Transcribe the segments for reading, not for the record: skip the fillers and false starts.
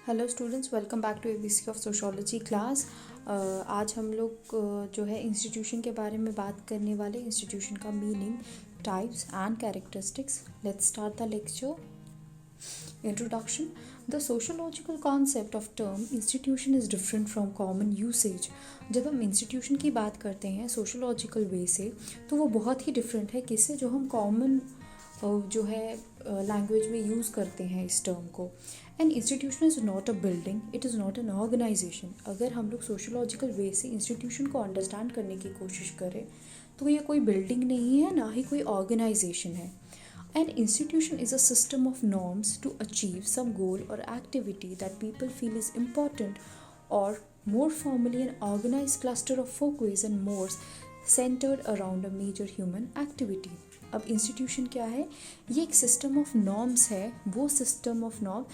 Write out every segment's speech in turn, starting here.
Hello students, welcome back to ABC of sociology class. आज हम लोग जो है इंस्टीट्यूशन के बारे में बात करने वाले, इंस्टीट्यूशन का meaning, types and characteristics. Let's start the lecture. Introduction. The sociological concept of term institution is different from common usage. जब हम इंस्टीट्यूशन की बात करते हैं सोशोलॉजिकल वे से, तो वो बहुत ही डिफरेंट है किससे, जो हम कॉमन जो है लैंग्वेज में यूज़ करते हैं इस टर्म को। An institution is not a building, it is not an organization. अगर हम लोग सोशोलॉजिकल वे से इंस्टीट्यूशन को अंडरस्टैंड करने की कोशिश करें तो ये कोई बिल्डिंग नहीं है, ना ही कोई ऑर्गेनाइजेशन है। An institution is a system of norms to achieve some goal or activity that people feel is important, or more formally an organized cluster of folkways and mores centered around a major human activity. अब institution क्या है? ये एक system of norms है, वो system of norm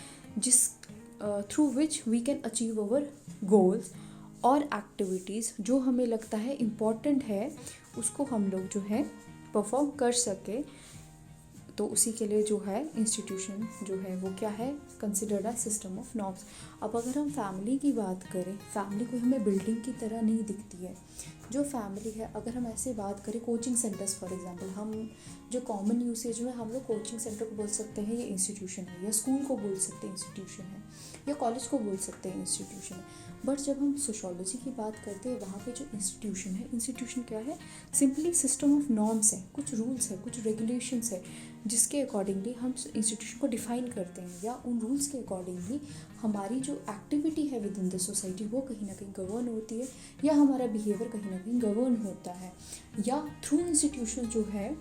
जिस through which we can achieve our goals और activities जो हमें लगता है इम्पॉर्टेंट है, उसको हम लोग जो है परफॉर्म कर सके। तो उसी के लिए जो है इंस्टीट्यूशन जो है वो क्या है, considered a system of norms. अब अगर हम फैमिली की बात करें, फैमिली कोई हमें बिल्डिंग की तरह नहीं दिखती है। जो फैमिली है, अगर हम ऐसे बात करें कोचिंग सेंटर्स फॉर एग्जांपल, हम जो कॉमन यूसेज में हम लोग कोचिंग सेंटर को बोल सकते हैं ये इंस्टीट्यूशन है, या स्कूल को बोल सकते हैं इंस्टीट्यूशन है, या कॉलेज को बोल सकते हैं इंस्टीट्यूशन है। बट जब हम सोशोलॉजी की बात करते हैं, वहाँ पे जो इंस्टीट्यूशन है, इंस्टीट्यूशन क्या है, सिंपली सिस्टम ऑफ नॉर्म्स है, कुछ रूल्स है, कुछ रेगुलेशंस है, जिसके अकॉर्डिंगली हम इंस्टीट्यूशन को डिफाइन करते हैं, या उन रूल्स के अकॉर्डिंगली हमारी जो एक्टिविटी है विद इन द सोसाइटी वो कहीं ना कहीं गवर्न होती है, या हमारा बिहेवियर कहीं ना कहीं गवर्न होता है, या थ्रू इंस्टीट्यूशन जो है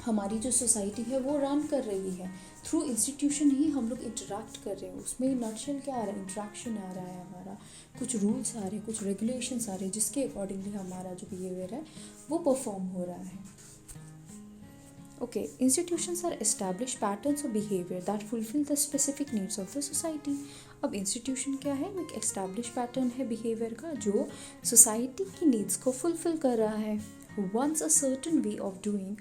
हमारी जो सोसाइटी है वो रन कर रही है। थ्रू इंस्टीट्यूशन ही हम लोग इंटरेक्ट कर रहे हैं। उसमें नटशेल क्या आ रहा है, इंटरेक्शन आ रहा है, हमारा कुछ रूल्स आ रहे हैं, कुछ रेगुलेशंस आ रहे हैं, जिसके अकॉर्डिंगली हमारा जो बिहेवियर है वो परफॉर्म हो रहा है। Okay, institutions are established patterns of behavior that fulfill the specific needs of the society. अब institution क्या है? एक established pattern है behavior का जो society की needs को fulfill कर रहा है। Once a certain way of doing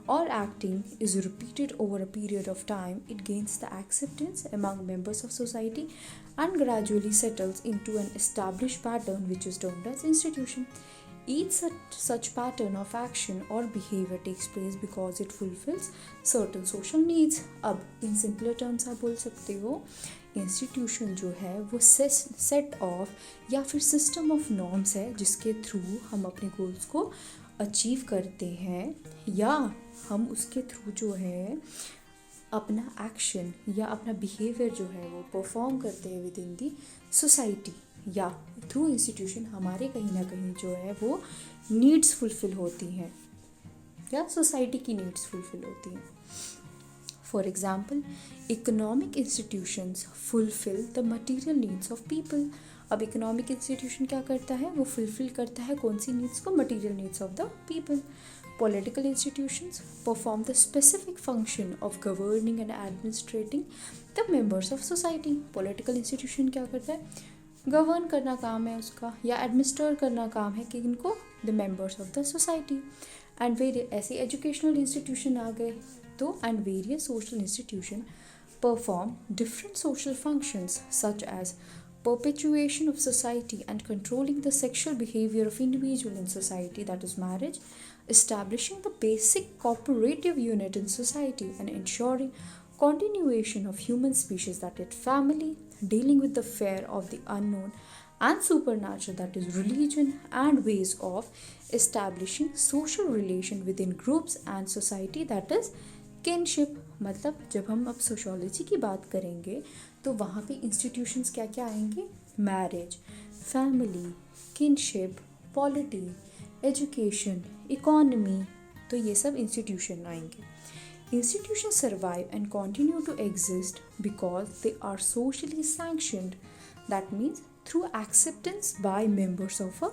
or acting is repeated over a period of time, it gains the acceptance among members of society and gradually settles into an established pattern which is termed as institution. Each such pattern of action or behavior takes place because it fulfills certain social needs. अब in simpler terms आप बोल सकते हो institution जो है वो set of या फिर सिस्टम ऑफ नॉर्म्स है, जिसके थ्रू हम अपने गोल्स को अचीव करते हैं, या हम उसके थ्रू जो है अपना एक्शन या अपना बिहेवियर जो है वो परफॉर्म करते हैं विद इन दी सोसाइटी, या थ्रू इंस्टीट्यूशन हमारे कहीं ना कहीं जो है वो नीड्स फुलफिल होती हैं, या सोसाइटी की नीड्स फुलफिल होती हैं। For example, economic institutions fulfil the material needs of people. अब इकोनॉमिक इंस्टीट्यूशन क्या करता है, वो फुलफिल करता है कौन सी नीड्स को, material needs of the people. Political institutions perform the specific function of governing and administrating the members of society. Political institution क्या करता है, गवर्न करना काम है उसका, या एडमिनिस्टर करना काम है कि इनको, the members of the society. And various ऐसे एजुकेशनल इंस्टीट्यूशन आ गए तो, and various social institution perform different social functions such as perpetuation of society and controlling the sexual behavior of individual in society, that is marriage, establishing the basic cooperative unit in society and ensuring continuation of human species, that is family, dealing with the fear of the unknown and supernatural, that is religion, and ways of establishing social relation within groups and society, that is kinship. मतलब जब हम अब sociology की बात करेंगे तो वहाँ पे इंस्टीट्यूशंस क्या क्या आएंगे, marriage, family, kinship, polity, education, economy, तो ये सब इंस्टीट्यूशन आएंगे। Institution survive and continue to exist because they are socially sanctioned, that means through acceptance by members of a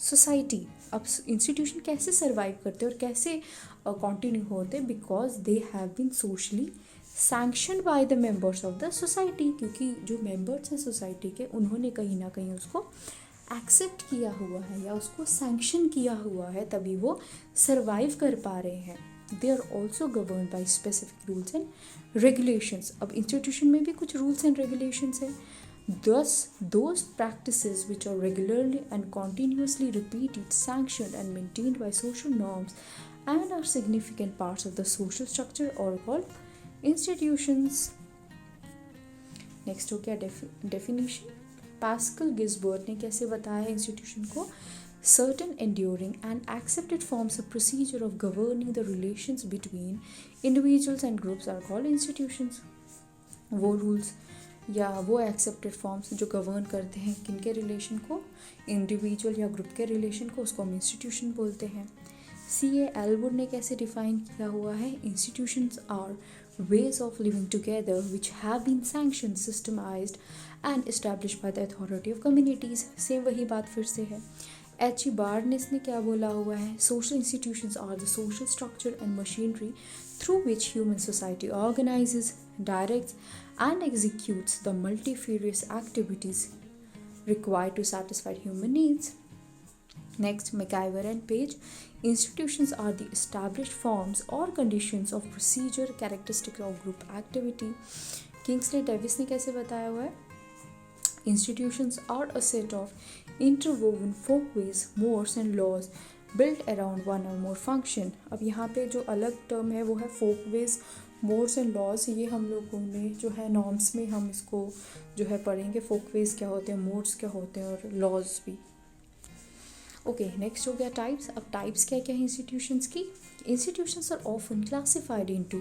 society. अब इंस्टीट्यूशन कैसे सर्वाइव करते हैं और कैसे कंटिन्यू होते, because they have been socially sanctioned by the members of the society, क्योंकि जो मेंबर्स हैं सोसाइटी के उन्होंने कहीं ना कहीं उसको एक्सेप्ट किया हुआ है या उसको सैंक्शन किया हुआ है, तभी वो सर्वाइव कर पा रहे हैं। They are also govern by specific rules and regulations. अब इंस्टीट्यूशन में भी कुछ रूल्स एंड रेगुलेशंस हैं, Thus, those practices which are regularly and continuously repeated, sanctioned, and maintained by social norms and are significant parts of the social structure are called institutions. Next हो गया definition. Pascal गिल्सबर्ट ने कैसे बताया institution को? Certain enduring and accepted forms of procedure of governing the relations between individuals and groups are called institutions. वो rules या वो accepted forms जो गवर्न करते हैं किनके रिलेशन को, इंडिविजुअल या ग्रुप के रिलेशन को, उसको हम इंस्टीट्यूशन बोलते हैं. C.A. एल्वुड ने कैसे डिफाइन किया हुआ है? Institutions are ways of living together which have been sanctioned, systemized and established by the authority of communities. Same वही बात फिर से है. H.E. Barnes ने क्या बोला हुआ है? Social institutions are the social structure and machinery through which human society organizes, directs and executes the multifarious activities required to satisfy human needs. Next, McIver and Page. Institutions are the established forms or conditions of procedure characteristic of group activity. Kingsley Davis ने कैसे बताया हुआ है? Institutions are a set of interwoven folkways, mores and laws built around one or more function. अब यहाँ पे जो अलग टर्म है वो है folkways, mores and laws. ये हम लोगों ने जो है नॉर्म्स में हम इसको जो है पढ़ेंगे. folkways क्या होते हैं, mores क्या होते हैं और laws भी. ओके, नेक्स्ट हो गया टाइप्स. अब टाइप्स क्या क्या है इंस्टीट्यूशंस की? Institutions are often classified into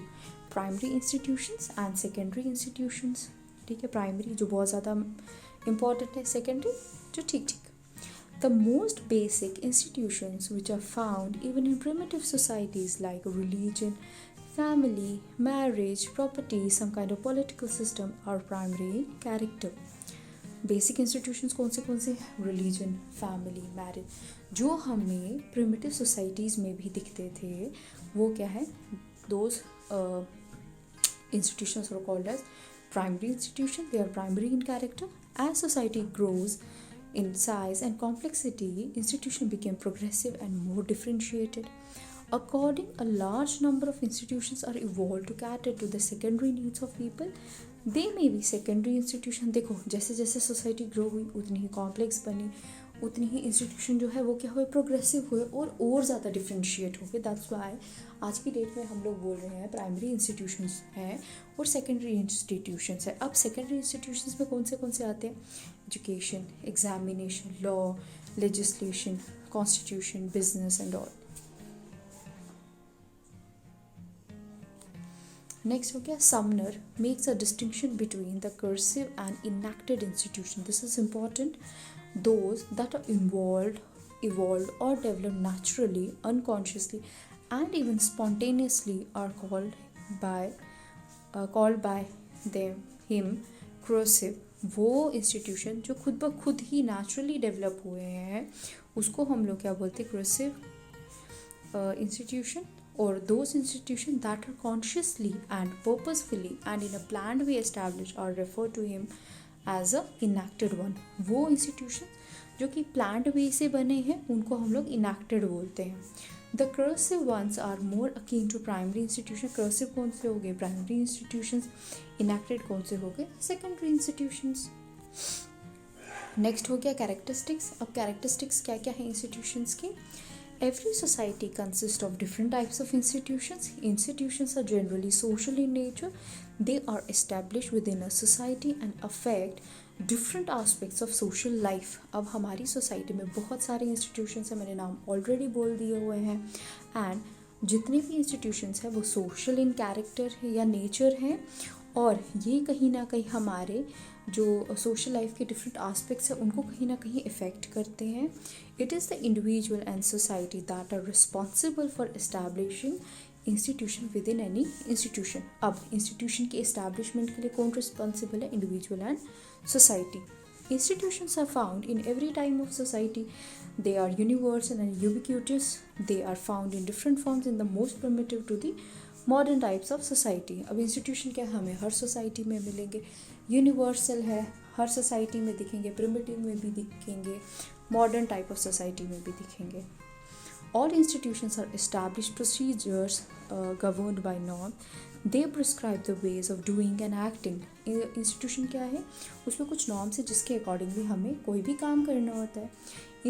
primary institutions and secondary institutions. ठीक है, प्राइमरी जो बहुत ज़्यादा इंपॉर्टेंट है, सेकेंडरी जो ठीक ठीक. The most basic institutions which are found even in primitive societies like religion, family, marriage, property, some kind of political system are primary in character. Basic institutions कौन से? Religion, family, marriage. जो हमें primitive societies में भी दिखते थे वो क्या है? Those institutions are called as primary institution. They are primary in character. As society grows in size and complexity, institutions became progressive and more differentiated. According, a large number of institutions are evolved to cater to the secondary needs of people. They may be secondary institution. देखो जैसे जैसे society grow हुई उतनी ही complex बनी, उतनी ही institution जो है वो क्या हुए? प्रोग्रेसिव हुए और ज़्यादा डिफ्रेंशिएट हो गए. दैट्स वाई आज की डेट में हम लोग बोल रहे हैं प्राइमरी इंस्टीट्यूशंस हैं और सेकेंडरी इंस्टीट्यूशंस है. अब सेकेंडरी इंस्टीट्यूशंस में कौन से आते हैं? Education, examination, law, legislation, constitution, business and all. Next हो गया Sumner. Makes a distinction between the cursive and enacted institution. This is important. Those that are evolved or developed naturally, unconsciously and even spontaneously are called by him cursive. वो institution जो खुद ब खुद ही naturally develop हुए हैं उसको हम लोग क्या बोलते हैं? cursive institution. or those institutions that are consciously and purposefully and in a planned way established are referred to him as a enacted one. वो institutions जो कि planned way से बने हैं उनको हम लोग enacted बोलते हैं. The cursive ones are more akin to primary institutions. cursive कौन से हो गए? primary institutions. enacted कौन से हो गए? secondary institutions. नेक्स्ट हो गया characteristics. अब characteristics क्या क्या है institutions की? Every society consists of different types of institutions. Institutions are generally social in nature. They are established within a society and affect different aspects of social life. अब हमारी society में बहुत सारे इंस्टीट्यूशंस हैं, मैंने नाम ऑलरेडी बोल दिए हुए हैं. एंड जितने भी इंस्टीट्यूशंस हैं वो सोशल इन कैरेक्टर है या नेचर हैं और ये कहीं ना कहीं हमारे जो सोशल लाइफ के डिफरेंट एस्पेक्ट्स हैं उनको कहीं ना कहीं इफ़ेक्ट करते हैं. It is the individual and society that are responsible for establishing institution within any institution. अब इंस्टीट्यूशन के इस्टेब्लिशमेंट के लिए कौन रिस्पॉन्सिबल है? Individual and society. Institutions are found in every time of society. They are universal and ubiquitous. They are found in different forms in the most primitive to the modern types of society. अब institution क्या हमें हर society में मिलेंगे, universal है, हर society में दिखेंगे, primitive में भी दिखेंगे, मॉडर्न टाइप ऑफ सोसाइटी में भी दिखेंगे. All institutions are established procedures governed by norm. They prescribe the ways of doing and acting. Institution क्या है, उसमें कुछ नॉर्म्स है जिसके अकॉर्डिंगली हमें कोई भी काम करना होता है.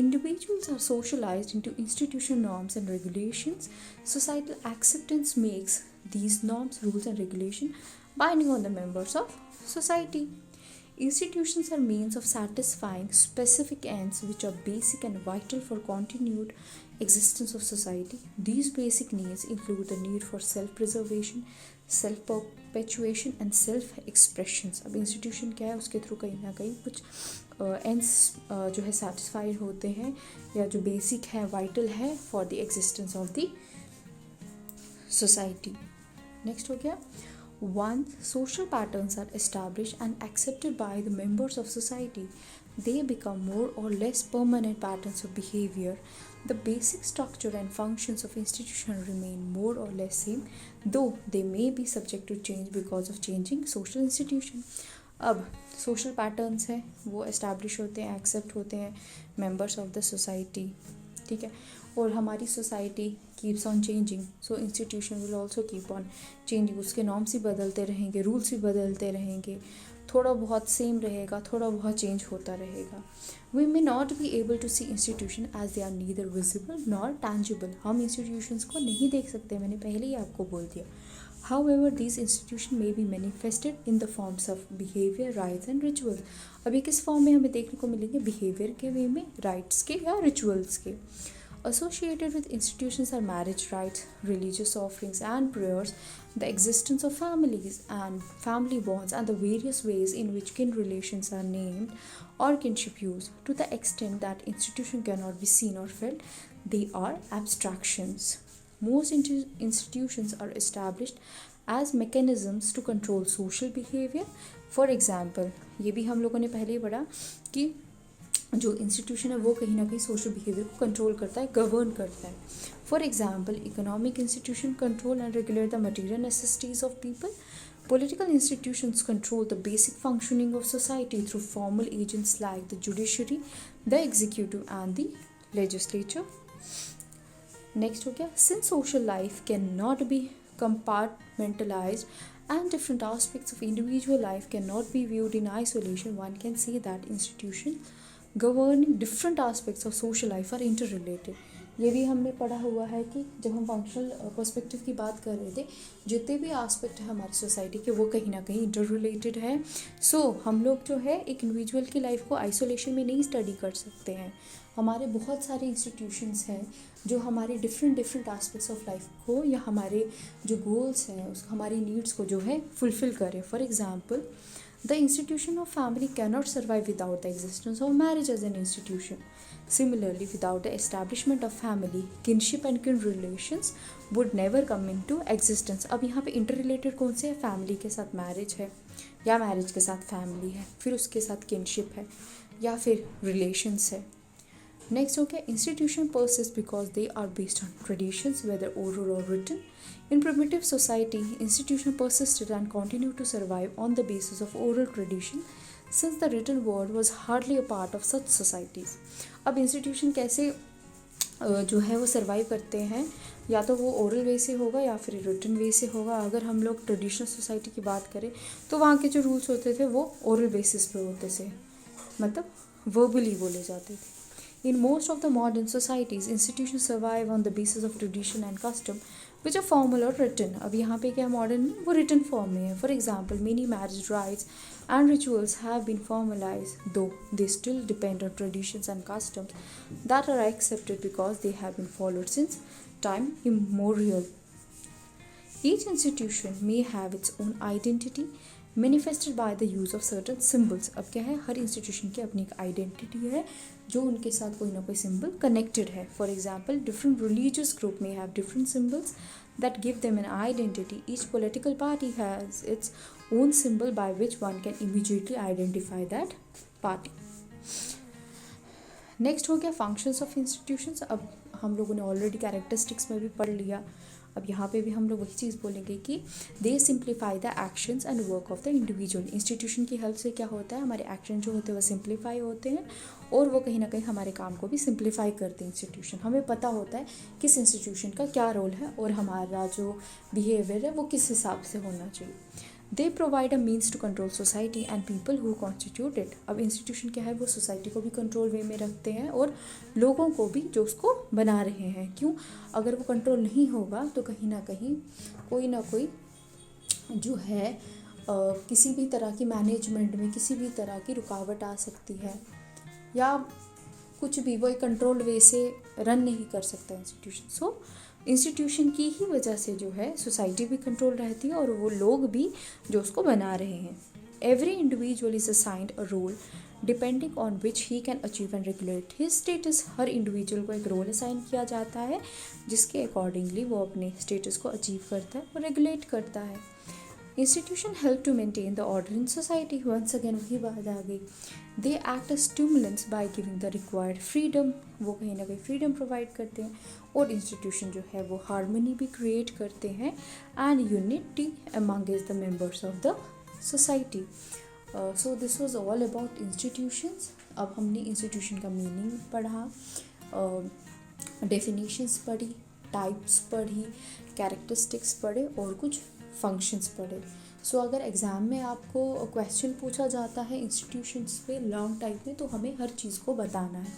Individuals are socialized into institution norms and regulations. Societal acceptance makes these norms, rules and regulation binding on the members of society. Institutions are means of satisfying specific ends which are basic and vital for continued existence of society. These basic needs include the need for self-preservation, self-perpetuation and self-expressions. अब institution क्या है, उसके through कहीं ना कहीं कुछ ends जो है satisfied होते हैं या जो basic है, vital है for the existence of the society. Next हो गया. Once social patterns are established and accepted by the members of society, they become more or less permanent patterns of behavior. The basic structure and functions of institution remain more or less same, though they may be subject to change because of changing social institution. अब social patterns हैं वो establish होते हैं, accept होते हैं members of the society, ठीक है. और हमारी society keeps on changing, so institution will also keep on changing. उसके नॉर्म्स भी बदलते रहेंगे, रूल्स भी बदलते रहेंगे, थोड़ा बहुत सेम रहेगा, थोड़ा बहुत चेंज होता रहेगा. We may not be able to see institution as they are neither visible nor tangible. हम इंस्टीट्यूशंस को नहीं देख सकते, मैंने पहले ही आपको बोल दिया. However, these institutions may be manifested in the forms of behavior, rites and rituals. अभी किस फॉर्म में हमें देखने को मिलेंगे, बिहेवियर के वे में, राइट्स के या रिचुअल्स के. Associated with institutions are marriage rites, religious offerings and prayers, the existence of families and family bonds, and the various ways in which kin relations are named or kinship used. To the extent that institution cannot be seen or felt, they are abstractions. Most institutions are established as mechanisms to control social behavior. For example, ये भी हम लोगों ने पहले ही पढ़ा कि जो institution है वो कहीं ना कहीं सोशल बिहेवियर को कंट्रोल करता है, गवर्न करता है. For example, economic institution control and regulate the material necessities of people. Political institutions control the basic functioning of society through formal agents like the judiciary, the executive and the legislature. Next हो गया, since social life cannot be compartmentalized and different aspects of individual life cannot be viewed in isolation, one can say that institutions governing different aspects of social life are interrelated. ये भी हमने पढ़ा हुआ है कि जब हम फंक्शनल पर्सपेक्टिव की बात कर रहे थे, जितने भी एस्पेक्ट है हमारी सोसाइटी के वो कहीं ना कहीं इंटर रिलेटेड है. सो हम लोग जो है एक इंडिविजुअल की लाइफ को आइसोलेशन में नहीं स्टडी कर सकते हैं. हमारे बहुत सारे इंस्टीट्यूशंस हैं जो हमारे डिफरेंट एस्पेक्ट्स ऑफ लाइफ को या हमारे जो गोल्स हैं उस हमारी नीड्स को जो है फुलफिल करें. For example, the institution of family cannot survive without the existence of marriage as an institution. Similarly, without the establishment of family, kinship and kin relations would never come into existence. अब यहाँ पे interrelated कौन से है, family के साथ marriage है या मैरिज के साथ फैमिली है, फिर उसके साथ किनशिप है या फिर रिलेशंस है. नेक्स्ट हो गया, institution persists because they are based on traditions, whether oral or written. In primitive society, institutions persisted and continued to survive on the basis of oral tradition, since the written word was hardly a part of such societies. अब institution कैसे जो है वो survive करते हैं, या तो वो ओरल वे से होगा या फिर रिटन वे से होगा. अगर हम लोग ट्रेडिशनल सोसाइटी की बात करें तो वहाँ के जो रूल्स होते थे वो ओरल बेसिस पे होते थे, मतलब वर्बली बोले जाते थे. In most of the modern societies, institutions survive on the basis of tradition and custom, which are formal or written. अब यहाँ पे क्या मॉडर्न में वो written form में है. For example, many marriage rites and rituals have been formalized, though they still depend on traditions and customs that are accepted because they have been followed since time immemorial. Each institution may have its own identity, manifested by the use of certain symbols. अब क्या है, हर institution की अपनी एक identity है जो उनके साथ कोई ना कोई सिंबल कनेक्टेड है. For example, different religious group में have different symbols that give them an identity. Each political party has its own symbol by which one can immediately identify that party. Next हो गया functions of institutions. अब हम लोगों ने already characteristics में भी पढ़ लिया. अब यहाँ पे भी हम लोग वही चीज़ बोलेंगे कि they simplify the actions and work of the individual. Institution की हेल्प से क्या होता है, हमारे एक्शन जो होते हैं वो सिंप्लीफाई होते हैं और वो कहीं ना कहीं हमारे काम को भी सिंप्लीफाई करते हैं। इंस्टीट्यूशन, हमें पता होता है किस इंस्टीट्यूशन का क्या रोल है और हमारा जो बिहेवियर है वो किस हिसाब से होना चाहिए। They provide a means to control society and people who constitute it. अब इंस्टीट्यूशन क्या है, वो सोसाइटी को भी कंट्रोल वे में रखते हैं और लोगों को भी जो उसको बना रहे हैं। क्यों, अगर वो कंट्रोल नहीं होगा तो कहीं ना कहीं कोई ना कोई जो है किसी भी तरह की मैनेजमेंट में किसी भी तरह की रुकावट आ सकती है या कुछ भी, वो एक कंट्रोल वे से रन नहीं कर सकता इंस्टीट्यूशन। सो इंस्टीट्यूशन की ही वजह से जो है सोसाइटी भी कंट्रोल रहती है और वो लोग भी जो उसको बना रहे हैं। Every individual is assigned a role depending on which he can achieve and regulate his status. हर इंडिविजुअल को एक रोल असाइन किया जाता है जिसके अकॉर्डिंगली वो अपने स्टेटस को अचीव करता है और रेगुलेट करता है। Institution help to maintain the order in society. Once again वही बात आ गई, they act as stimulants by giving the required freedom. वो कहीं ना कहीं फ्रीडम प्रोवाइड करते हैं और इंस्टीट्यूशन जो है वो हार्मनी भी क्रिएट करते हैं and unity amongst the members of the society. So this was all about institutions. अब हमने इंस्टीट्यूशन का मीनिंग पढ़ा, डेफिनेशंस पढ़ी, टाइप्स पढ़ी, कैरेक्टरिस्टिक्स पढ़े और कुछ फंक्शंस पढ़े। सो अगर एग्ज़ाम में आपको क्वेश्चन पूछा जाता है इंस्टीट्यूशंस पे लॉन्ग टाइप में तो हमें हर चीज़ को बताना है।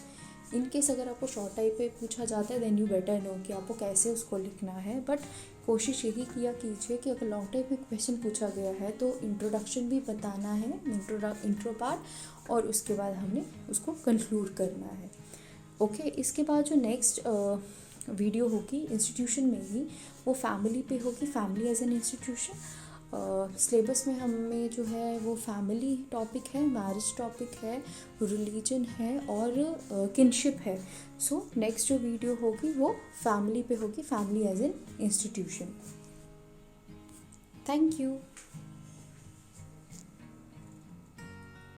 इन केस अगर आपको शॉर्ट टाइप पे पूछा जाता है देन यू बेटर नो कि आपको कैसे उसको लिखना है। बट कोशिश यही किया कीजिए कि अगर लॉन्ग टाइप में क्वेश्चन पूछा गया है तो इंट्रोडक्शन भी बताना है, इंट्रो पार्ट, और उसके बाद हमने उसको कंक्लूड करना है। ओके, इसके बाद जो नेक्स्ट वीडियो होगी इंस्टीट्यूशन में ही, वो फैमिली पे होगी, family as an institution. Syllabus में हमें जो है वो फैमिली टॉपिक है, मैरिज टॉपिक है, रिलीजन है और किनशिप है। सो नेक्स्ट जो वीडियो होगी वो फैमिली पे होगी, family as an institution. Thank you.